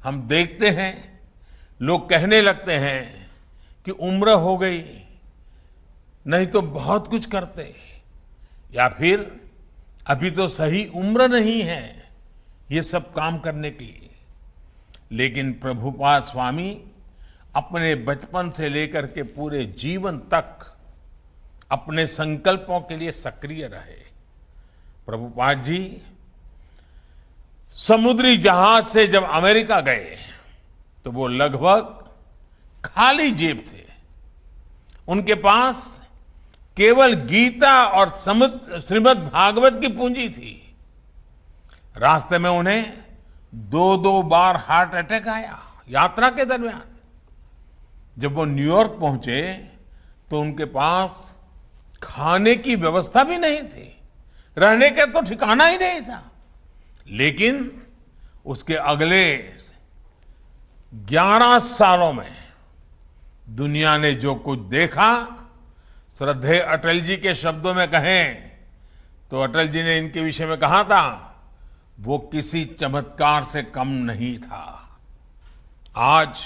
हम देखते हैं लोग कहने लगते हैं कि उम्र हो गई, नहीं तो बहुत कुछ करते, या फिर अभी तो सही उम्र नहीं है ये सब काम करने की। लेकिन प्रभुपाद स्वामी अपने बचपन से लेकर के पूरे जीवन तक अपने संकल्पों के लिए सक्रिय रहे। प्रभुपाद जी समुद्री जहाज से जब अमेरिका गए तो वो लगभग खाली जेब थे। उनके पास केवल गीता और श्रीमद् भागवत की पूंजी थी। रास्ते में उन्हें दो बार हार्ट अटैक आया यात्रा के दरमियान। जब वो न्यूयॉर्क पहुंचे तो उनके पास खाने की व्यवस्था भी नहीं थी, रहने का तो ठिकाना ही नहीं था। लेकिन उसके अगले 11 सालों में दुनिया ने जो कुछ देखा, श्रद्धेय अटल जी के शब्दों में कहें तो अटल जी ने इनके विषय में कहा था, वो किसी चमत्कार से कम नहीं था। आज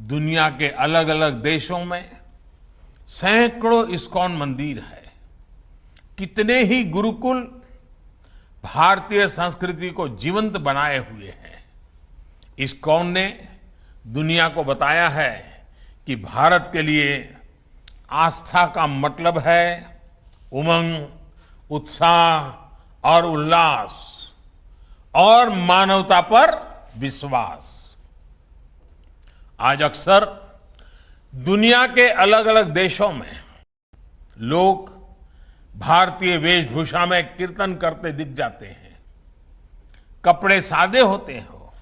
दुनिया के अलग अलग देशों में सैकड़ों इस्कॉन मंदिर है। कितने ही गुरुकुल भारतीय संस्कृति को जीवंत बनाए हुए हैं। इस्कॉन ने दुनिया को बताया है कि भारत के लिए आस्था का मतलब है उमंग, उत्साह और उल्लास और मानवता पर विश्वास। आज अक्सर दुनिया के अलग अलग देशों में लोग भारतीय वेशभूषा में कीर्तन करते दिख जाते हैं। कपड़े सादे होते हो,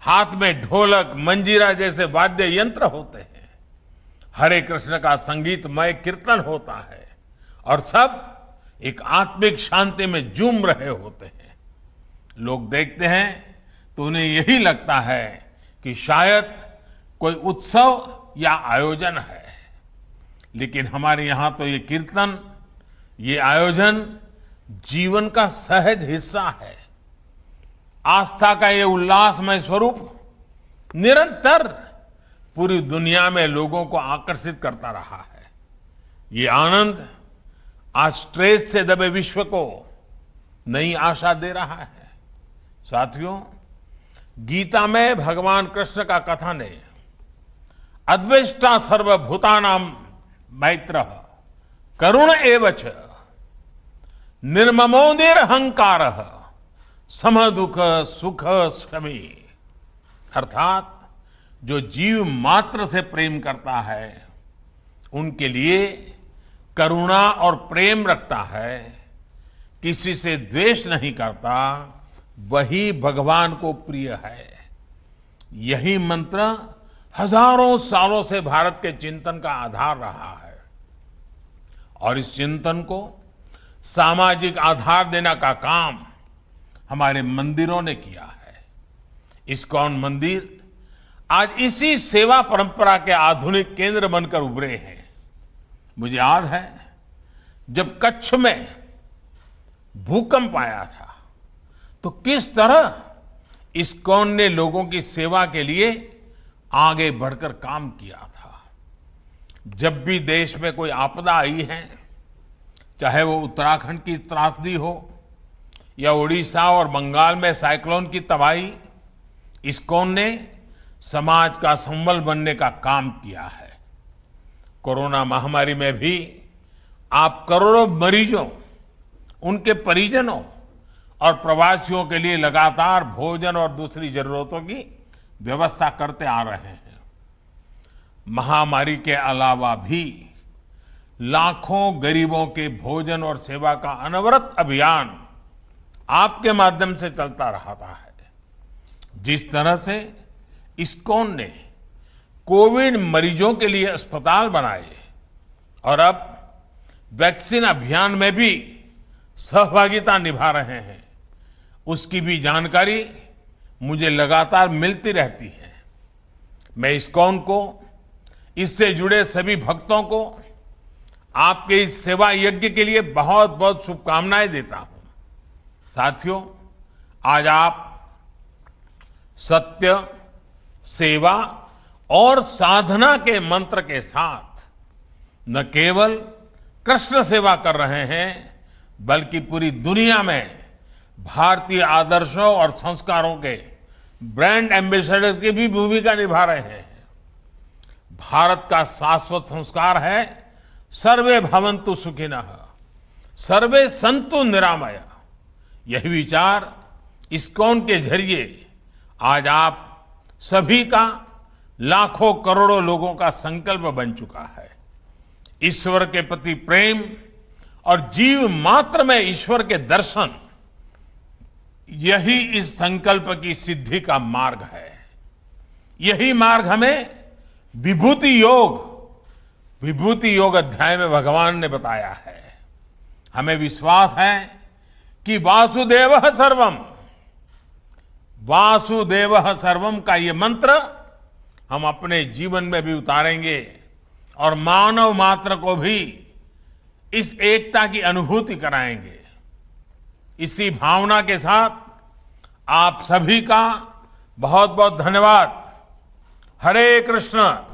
हाथ में ढोलक, मंजीरा जैसे वाद्य यंत्र होते हैं, हरे कृष्ण का संगीतमय कीर्तन होता है और सब एक आत्मिक शांति में झूम रहे होते हैं। लोग देखते हैं तो उन्हें यही लगता है कि शायद कोई उत्सव या आयोजन है। लेकिन हमारे यहां तो ये कीर्तन, ये आयोजन जीवन का सहज हिस्सा है। आस्था का ये उल्लासमय स्वरूप निरंतर पूरी दुनिया में लोगों को आकर्षित करता रहा है। ये आनंद आज स्ट्रेस से दबे विश्व को नई आशा दे रहा है। साथियों, गीता में भगवान कृष्ण का कथन है, अद्वेष्टा सर्वभूतानां मैत्रः करुण एवच निर्ममो निरहंकारः समदुख सुख शमी। अर्थात जो जीव मात्र से प्रेम करता है, उनके लिए करुणा और प्रेम रखता है, किसी से द्वेष नहीं करता, वही भगवान को प्रिय है। यही मंत्र हजारों सालों से भारत के चिंतन का आधार रहा है और इस चिंतन को सामाजिक आधार देने का काम हमारे मंदिरों ने किया है। इस्कॉन मंदिर आज इसी सेवा परंपरा के आधुनिक केंद्र बनकर उभरे हैं। मुझे याद है जब कच्छ में भूकंप आया था तो किस तरह इस्कॉन ने लोगों की सेवा के लिए आगे बढ़कर काम किया था। जब भी देश में कोई आपदा आई है, चाहे वो उत्तराखंड की त्रासदी हो या उड़ीसा और बंगाल में साइक्लोन की तबाही, इस्कॉन ने समाज का संबल बनने का काम किया है। कोरोना महामारी में भी आप करोड़ों मरीजों, उनके परिजनों और प्रवासियों के लिए लगातार भोजन और दूसरी जरूरतों की व्यवस्था करते आ रहे हैं। महामारी के अलावा भी लाखों गरीबों के भोजन और सेवा का अनवरत अभियान आपके माध्यम से चलता रहता है। जिस तरह से इस्कॉन ने कोविड मरीजों के लिए अस्पताल बनाए और अब वैक्सीन अभियान में भी सहभागिता निभा रहे हैं, उसकी भी जानकारी मुझे लगातार मिलती रहती है। मैं इस्कॉन को, इससे जुड़े सभी भक्तों को आपके इस सेवा यज्ञ के लिए बहुत बहुत शुभकामनाएं देता हूं। साथियों, आज आप सत्य, सेवा और साधना के मंत्र के साथ न केवल कृष्ण सेवा कर रहे हैं, बल्कि पूरी दुनिया में भारतीय आदर्शों और संस्कारों के ब्रांड एम्बेसडर की भी भूमिका निभा रहे हैं। भारत का शाश्वत संस्कार है सर्वे भवन्तु सुखिनः, सर्वे सन्तु निरामया। यही विचार इस्कॉन के जरिए आज आप सभी का, लाखों करोड़ों लोगों का संकल्प बन चुका है। ईश्वर के प्रति प्रेम और जीव मात्र में ईश्वर के दर्शन, यही इस संकल्प की सिद्धि का मार्ग है। यही मार्ग हमें विभूति योग अध्याय में भगवान ने बताया है। हमें विश्वास है कि वासुदेवः सर्वम का ये मंत्र हम अपने जीवन में भी उतारेंगे और मानव मात्र को भी इस एकता की अनुभूति कराएंगे। इसी भावना के साथ आप सभी का बहुत बहुत धन्यवाद। हरे कृष्ण।